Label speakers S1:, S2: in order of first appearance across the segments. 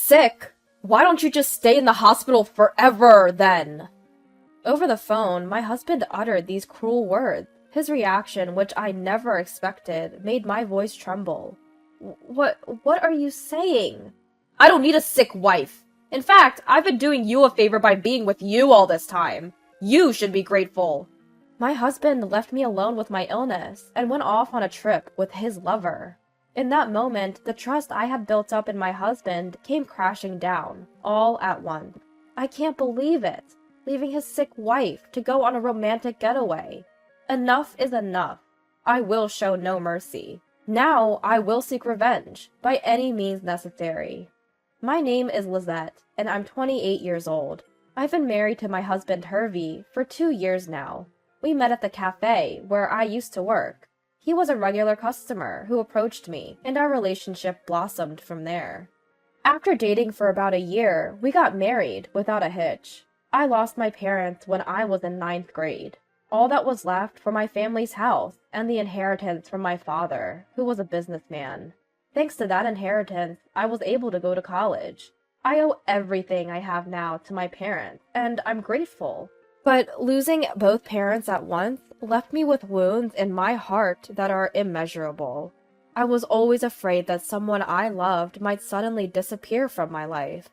S1: sick? Why don't you just stay in the hospital forever, then? Over the phone, my husband uttered these cruel words. His reaction, which I never expected, made my voice tremble. What are you saying? I don't need a sick wife. In fact, I've been doing you a favor by being with you all this time. You should be grateful. My husband left me alone with my illness and went off on a trip with his lover. In that moment, the trust I had built up in my husband came crashing down, all at once. I can't believe it. Leaving his sick wife to go on a romantic getaway. Enough is enough. I will show no mercy. Now I will seek revenge, by any means necessary. My name is Lizette, and I'm 28 years old. I've been married to my husband Hervey for 2 years now. We met at the cafe where I used to work. He was a regular customer who approached me, and our relationship blossomed from there. After dating for about a year, we got married without a hitch. I lost my parents when I was in 9th grade. All that was left for my family's house and the inheritance from my father, who was a businessman. Thanks to that inheritance, I was able to go to college. I owe everything I have now to my parents, and I'm grateful. But losing both parents at once left me with wounds in my heart that are immeasurable. I was always afraid that someone I loved might suddenly disappear from my life.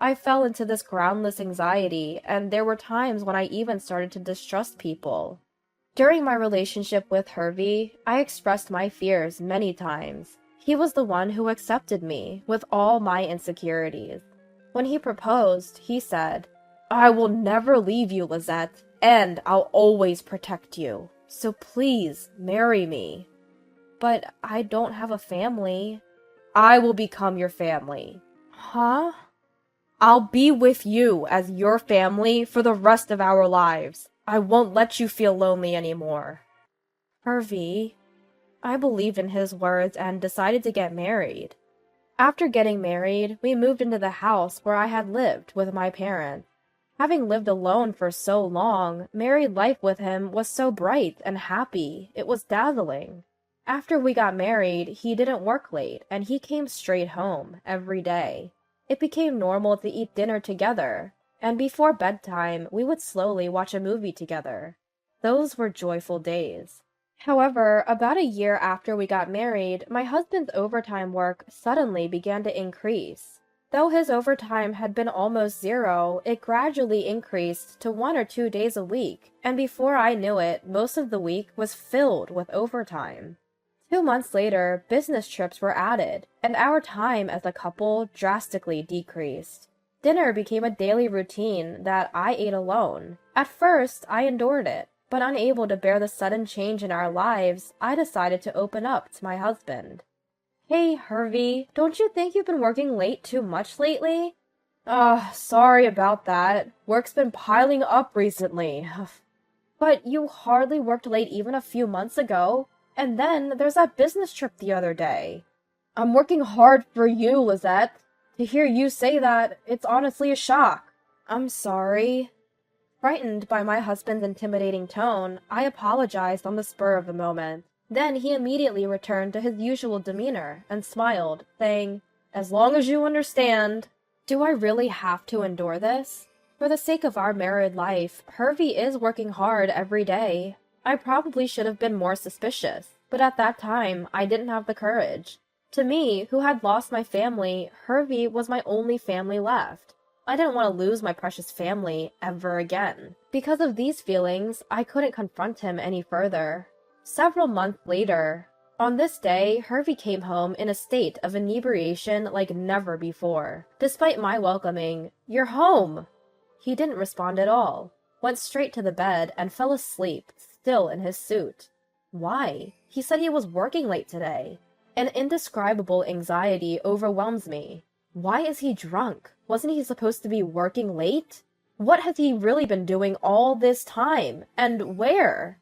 S1: I fell into this groundless anxiety, and there were times when I even started to distrust people. During my relationship with Hervey, I expressed my fears many times. He was the one who accepted me with all my insecurities. When he proposed, he said, "I will never leave you, Lizette, and I'll always protect you. So please, marry me." But I don't have a family. I will become your family. Huh? I'll be with you as your family for the rest of our lives. I won't let you feel lonely anymore. Hervey. I believed in his words and decided to get married. After getting married, we moved into the house where I had lived with my parents. Having lived alone for so long, married life with him was so bright and happy. It was dazzling. After we got married, he didn't work late, and he came straight home every day. It became normal to eat dinner together, and before bedtime, we would slowly watch a movie together. Those were joyful days. However, about a year after we got married, my husband's overtime work suddenly began to increase. Though his overtime had been almost zero, it gradually increased to 1 or 2 days a week, and before I knew it, most of the week was filled with overtime. 2 months later, business trips were added, and our time as a couple drastically decreased. Dinner became a daily routine that I ate alone. At first, I endured it, but unable to bear the sudden change in our lives, I decided to open up to my husband. Hey, Hervey, don't you think you've been working late too much lately? Sorry about that. Work's been piling up recently. But you hardly worked late even a few months ago. And then there's that business trip the other day. I'm working hard for you, Lizette. To hear you say that, it's honestly a shock. I'm sorry. Frightened by my husband's intimidating tone, I apologized on the spur of the moment. Then he immediately returned to his usual demeanor and smiled, saying, "As long as you understand." Do I really have to endure this? For the sake of our married life, Hervey is working hard every day. I probably should have been more suspicious, but at that time, I didn't have the courage. To me, who had lost my family, Hervey was my only family left. I didn't want to lose my precious family ever again. Because of these feelings, I couldn't confront him any further. Several months later, on this day, Hervey came home in a state of inebriation like never before. Despite my welcoming, "You're home!" He didn't respond at all, went straight to the bed, and fell asleep, still in his suit. Why? He said he was working late today. An indescribable anxiety overwhelms me. Why is he drunk? Wasn't he supposed to be working late? What has he really been doing all this time? And where?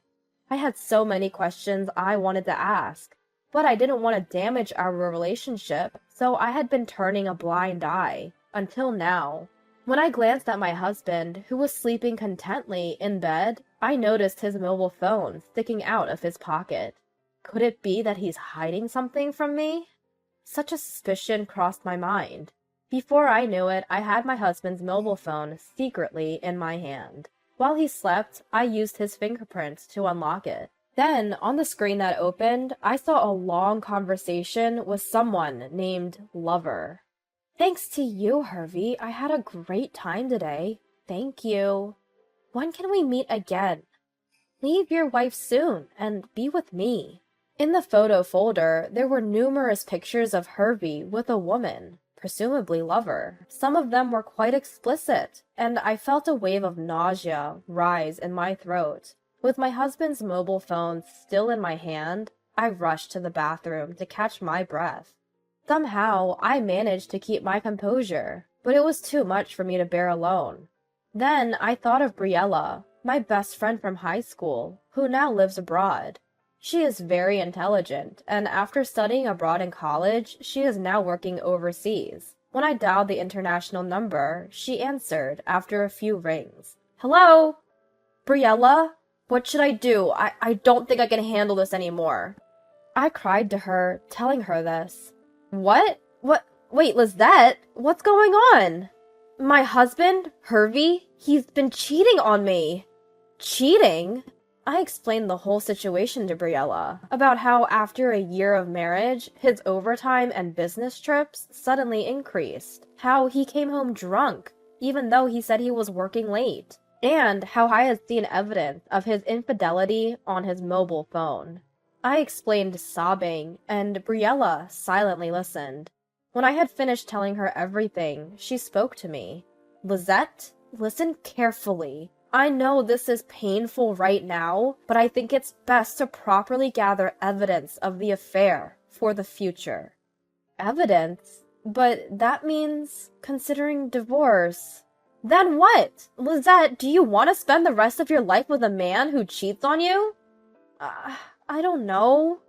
S1: I had so many questions I wanted to ask, but I didn't want to damage our relationship, so I had been turning a blind eye, until now. When I glanced at my husband, who was sleeping contently in bed, I noticed his mobile phone sticking out of his pocket. Could it be that he's hiding something from me? Such a suspicion crossed my mind. Before I knew it, I had my husband's mobile phone secretly in my hand. While he slept, I used his fingerprints to unlock it. Then, on the screen that opened, I saw a long conversation with someone named Lover. Thanks to you, Hervey, I had a great time today. Thank you. When can we meet again? Leave your wife soon and be with me. In the photo folder, there were numerous pictures of Hervey with a woman, presumably Lover. Some of them were quite explicit, and I felt a wave of nausea rise in my throat. With my husband's mobile phone still in my hand, I rushed to the bathroom to catch my breath. Somehow, I managed to keep my composure, but it was too much for me to bear alone. Then I thought of Briella, my best friend from high school, who now lives abroad. She is very intelligent, and after studying abroad in college, she is now working overseas. When I dialed the international number, she answered after a few rings. Hello? Briella? What should I do? I don't think I can handle this anymore. I cried to her, telling her this. What? Wait, Lizette? What's going on? My husband, Hervey, he's been cheating on me. Cheating? I explained the whole situation to Briella, about how after a year of marriage, his overtime and business trips suddenly increased, how he came home drunk, even though he said he was working late, and how I had seen evidence of his infidelity on his mobile phone. I explained sobbing, and Briella silently listened. When I had finished telling her everything, she spoke to me. Lizette, listen carefully. I know this is painful right now, but I think it's best to properly gather evidence of the affair for the future. Evidence? But that means considering divorce. Then what? Lizette, do you want to spend the rest of your life with a man who cheats on you? I don't know.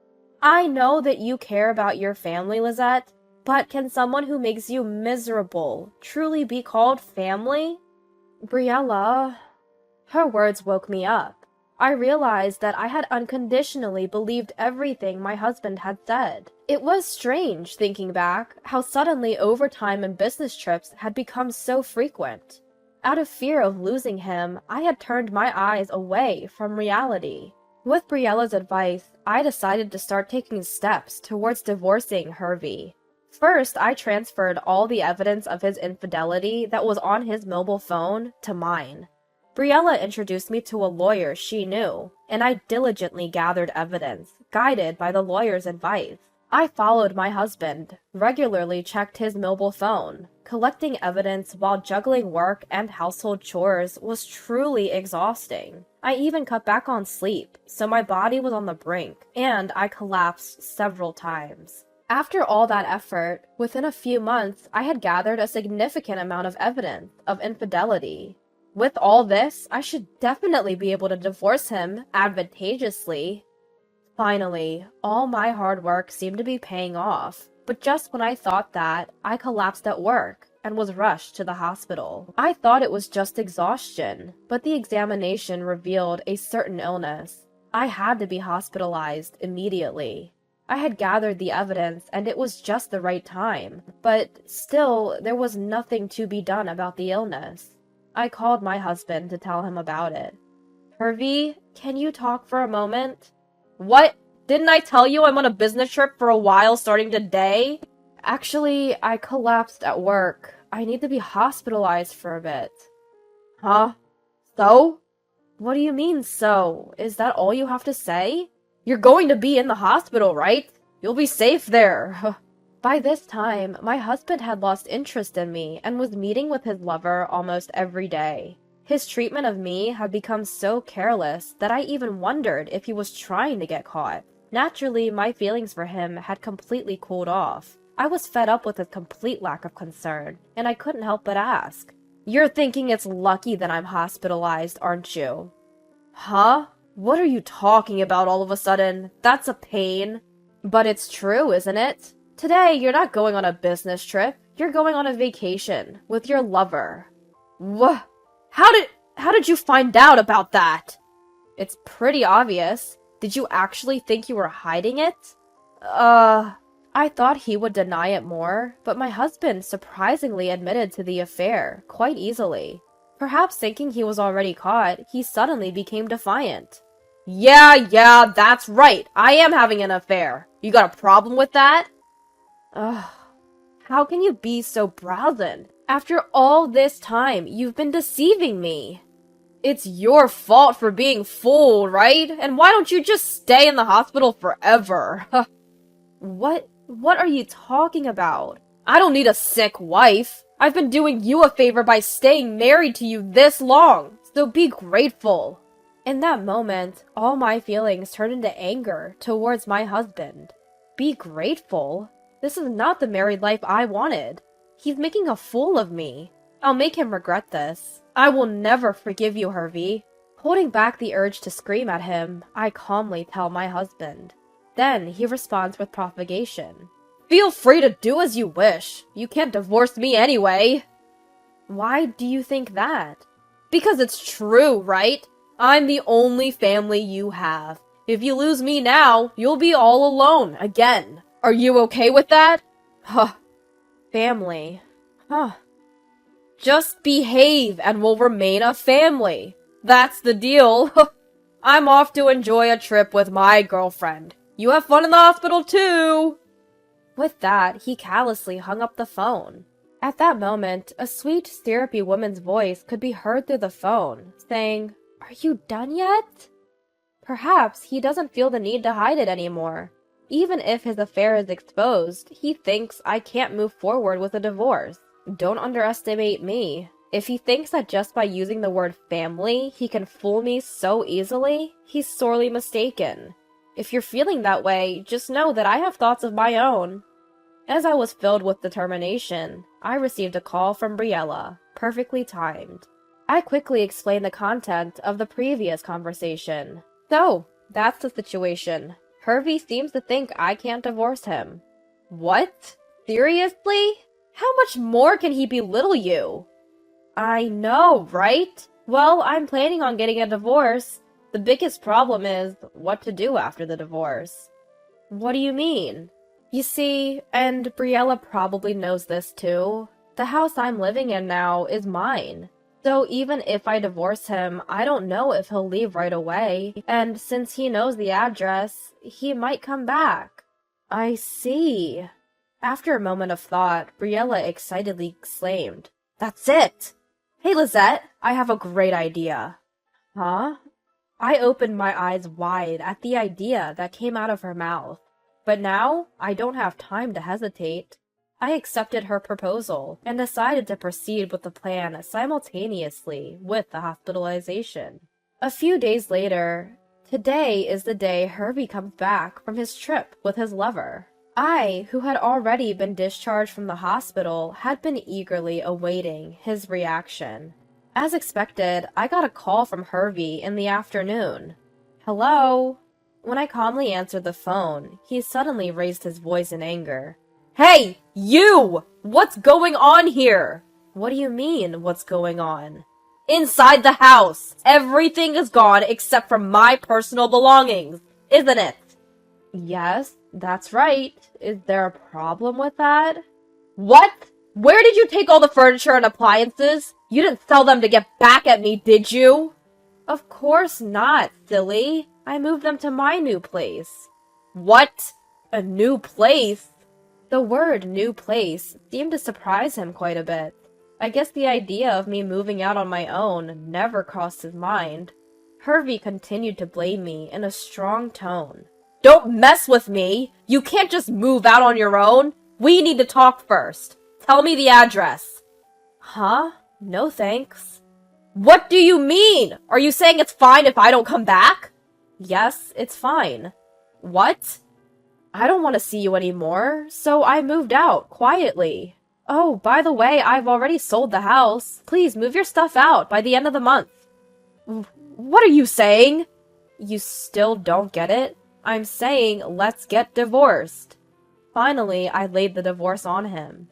S1: I know that you care about your family, Lizette, but can someone who makes you miserable truly be called family? Briella... Her words woke me up. I realized that I had unconditionally believed everything my husband had said. It was strange, thinking back, how suddenly overtime and business trips had become so frequent. Out of fear of losing him, I had turned my eyes away from reality. With Briella's advice, I decided to start taking steps towards divorcing Hervey. First, I transferred all the evidence of his infidelity that was on his mobile phone to mine. Briella introduced me to a lawyer she knew, and I diligently gathered evidence, guided by the lawyer's advice. I followed my husband, regularly checked his mobile phone. Collecting evidence while juggling work and household chores was truly exhausting. I even cut back on sleep, so my body was on the brink, and I collapsed several times. After all that effort, within a few months, I had gathered a significant amount of evidence of infidelity. With all this, I should definitely be able to divorce him advantageously. Finally, all my hard work seemed to be paying off, but just when I thought that, I collapsed at work and was rushed to the hospital. I thought it was just exhaustion, but the examination revealed a certain illness. I had to be hospitalized immediately. I had gathered the evidence and it was just the right time, but still, there was nothing to be done about the illness. I called my husband to tell him about it. Hervey, can you talk for a moment? What? Didn't I tell you I'm on a business trip for a while starting today? Actually, I collapsed at work. I need to be hospitalized for a bit. Huh? So? What do you mean, so? Is that all you have to say? You're going to be in the hospital, right? You'll be safe there. By this time, my husband had lost interest in me and was meeting with his lover almost every day. His treatment of me had become so careless that I even wondered if he was trying to get caught. Naturally, my feelings for him had completely cooled off. I was fed up with his complete lack of concern, and I couldn't help but ask. You're thinking it's lucky that I'm hospitalized, aren't you? Huh? What are you talking about all of a sudden? That's a pain. But it's true, isn't it? Today, you're not going on a business trip. You're going on a vacation with your lover. What? How did you find out about that? It's pretty obvious. Did you actually think you were hiding it? I I thought he would deny it more, but my husband surprisingly admitted to the affair quite easily. Perhaps thinking he was already caught, he suddenly became defiant. Yeah, that's right. I am having an affair. You got a problem with that? Ugh. How can you be so brazen? After all this time, you've been deceiving me. It's your fault for being fooled, right? And why don't you just stay in the hospital forever? What are you talking about? I don't need a sick wife. I've been doing you a favor by staying married to you this long, so be grateful. In that moment, all my feelings turned into anger towards my husband. Be grateful? This is not the married life I wanted. He's making a fool of me. I'll make him regret this. I will never forgive you, Hervey. Holding back the urge to scream at him, I calmly tell my husband. Then he responds with propagation. Feel free to do as you wish. You can't divorce me anyway. Why do you think that? Because it's true, right? I'm the only family you have. If you lose me now, you'll be all alone again. Are you okay with that? Huh. Family. Huh. Just behave and we'll remain a family. That's the deal. I'm off to enjoy a trip with my girlfriend. You have fun in the hospital too. With that, he callously hung up the phone. At that moment, a sweet, syrupy woman's voice could be heard through the phone, saying, "Are you done yet?" Perhaps he doesn't feel the need to hide it anymore. Even if his affair is exposed, he thinks I can't move forward with a divorce. Don't underestimate me. If he thinks that just by using the word family, he can fool me so easily, he's sorely mistaken. If you're feeling that way, just know that I have thoughts of my own. As I was filled with determination, I received a call from Briella, perfectly timed. I quickly explained the content of the previous conversation. So, that's the situation. Hervey seems to think I can't divorce him. What? Seriously? How much more can he belittle you? I know, right? Well, I'm planning on getting a divorce. The biggest problem is what to do after the divorce. What do you mean? You see, and Briella probably knows this too, the house I'm living in now is mine. So even if I divorce him, I don't know if he'll leave right away, and since he knows the address, he might come back. I see. After a moment of thought, Briella excitedly exclaimed, "That's it! Hey Lizette, I have a great idea." Huh? I opened my eyes wide at the idea that came out of her mouth. But now, I don't have time to hesitate. I accepted her proposal and decided to proceed with the plan simultaneously with the hospitalization. A few days later, today is the day Hervey comes back from his trip with his lover. I, who had already been discharged from the hospital, had been eagerly awaiting his reaction. As expected, I got a call from Hervey in the afternoon. Hello? When I calmly answered the phone, he suddenly raised his voice in anger. Hey, you! What's going on here? What do you mean, what's going on? Inside the house! Everything is gone except for my personal belongings, isn't it? Yes, that's right. Is there a problem with that? What? Where did you take all the furniture and appliances? You didn't sell them to get back at me, did you? Of course not, silly. I moved them to my new place. What? A new place? The word new place seemed to surprise him quite a bit. I guess the idea of me moving out on my own never crossed his mind. Hervey continued to blame me in a strong tone. Don't mess with me! You can't just move out on your own! We need to talk first! Tell me the address! Huh? No thanks. What do you mean? Are you saying it's fine if I don't come back? Yes, it's fine. What? I don't want to see you anymore, so I moved out, quietly. Oh, by the way, I've already sold the house. Please move your stuff out by the end of the month. What are you saying? You still don't get it? I'm saying, let's get divorced. Finally, I laid the divorce on him.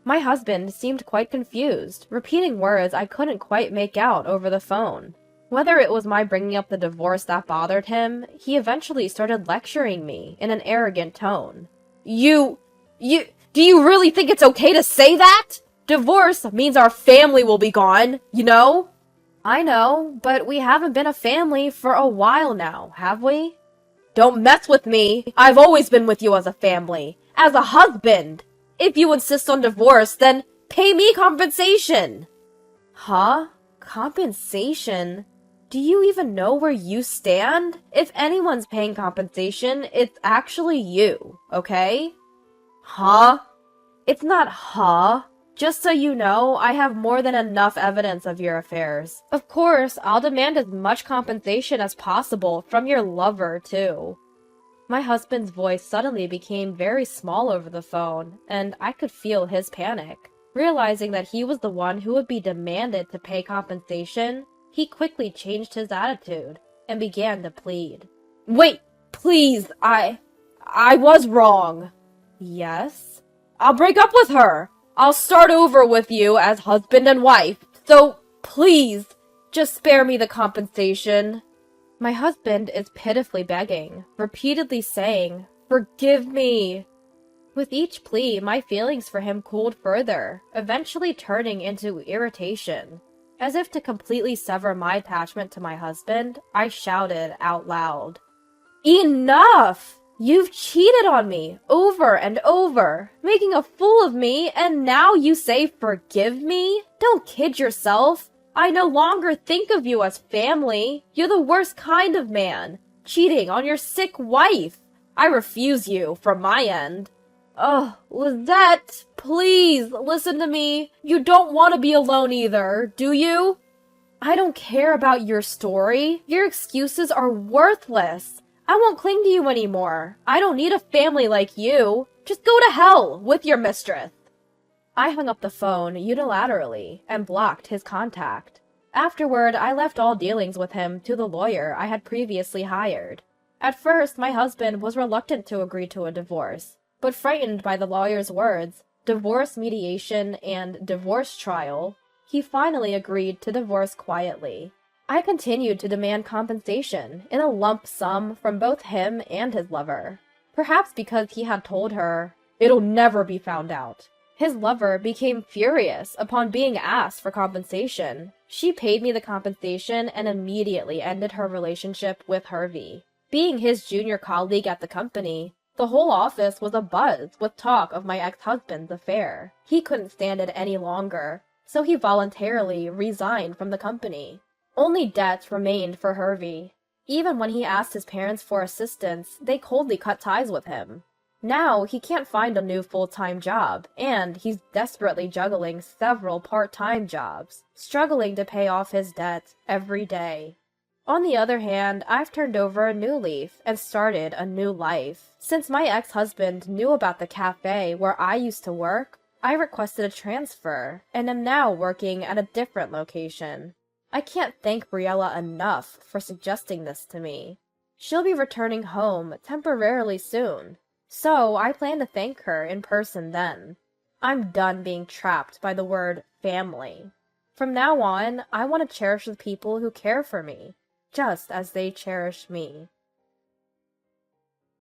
S1: My husband seemed quite confused, repeating words I couldn't quite make out over the phone. Whether it was my bringing up the divorce that bothered him, he eventually started lecturing me in an arrogant tone. You Do you really think it's okay to say that? Divorce means our family will be gone, you know? I know, but we haven't been a family for a while now, have we? Don't mess with me. I've always been with you as a family. As a husband. If you insist on divorce, then pay me compensation. Huh? Compensation? Do you even know where you stand? If anyone's paying compensation, it's actually you, okay? Huh? It's not huh. Just so you know, I have more than enough evidence of your affairs. Of course, I'll demand as much compensation as possible from your lover, too. My husband's voice suddenly became very small over the phone, and I could feel his panic. Realizing that he was the one who would be demanded to pay compensation, he quickly changed his attitude and began to plead. Wait, please, I was wrong. Yes? I'll break up with her. I'll start over with you as husband and wife. So, please, just spare me the compensation. My husband is pitifully begging, repeatedly saying, "Forgive me." With each plea, my feelings for him cooled further, eventually turning into irritation. As if to completely sever my attachment to my husband, I shouted out loud, "Enough! You've cheated on me over and over, making a fool of me, and now you say forgive me? Don't kid yourself. I no longer think of you as family. You're the worst kind of man, cheating on your sick wife. I refuse you from my end." Ugh, Lizette, please, listen to me. You don't want to be alone either, do you? I don't care about your story. Your excuses are worthless. I won't cling to you anymore. I don't need a family like you. Just go to hell with your mistress. I hung up the phone unilaterally and blocked his contact. Afterward, I left all dealings with him to the lawyer I had previously hired. At first, my husband was reluctant to agree to a divorce, but frightened by the lawyer's words, divorce mediation and divorce trial, he finally agreed to divorce quietly. I continued to demand compensation in a lump sum from both him and his lover. Perhaps because he had told her, "It'll never be found out." His lover became furious upon being asked for compensation. She paid me the compensation and immediately ended her relationship with Hervey. Being his junior colleague at the company, the whole office was abuzz with talk of my ex-husband's affair. He couldn't stand it any longer, so he voluntarily resigned from the company. Only debts remained for Hervey. Even when he asked his parents for assistance, they coldly cut ties with him. Now, he can't find a new full-time job, and he's desperately juggling several part-time jobs, struggling to pay off his debts every day. On the other hand, I've turned over a new leaf and started a new life. Since my ex-husband knew about the cafe where I used to work, I requested a transfer, and am now working at a different location. I can't thank Briella enough for suggesting this to me. She'll be returning home temporarily soon, so I plan to thank her in person then. I'm done being trapped by the word family. From now on, I want to cherish the people who care for me, just as they cherish me.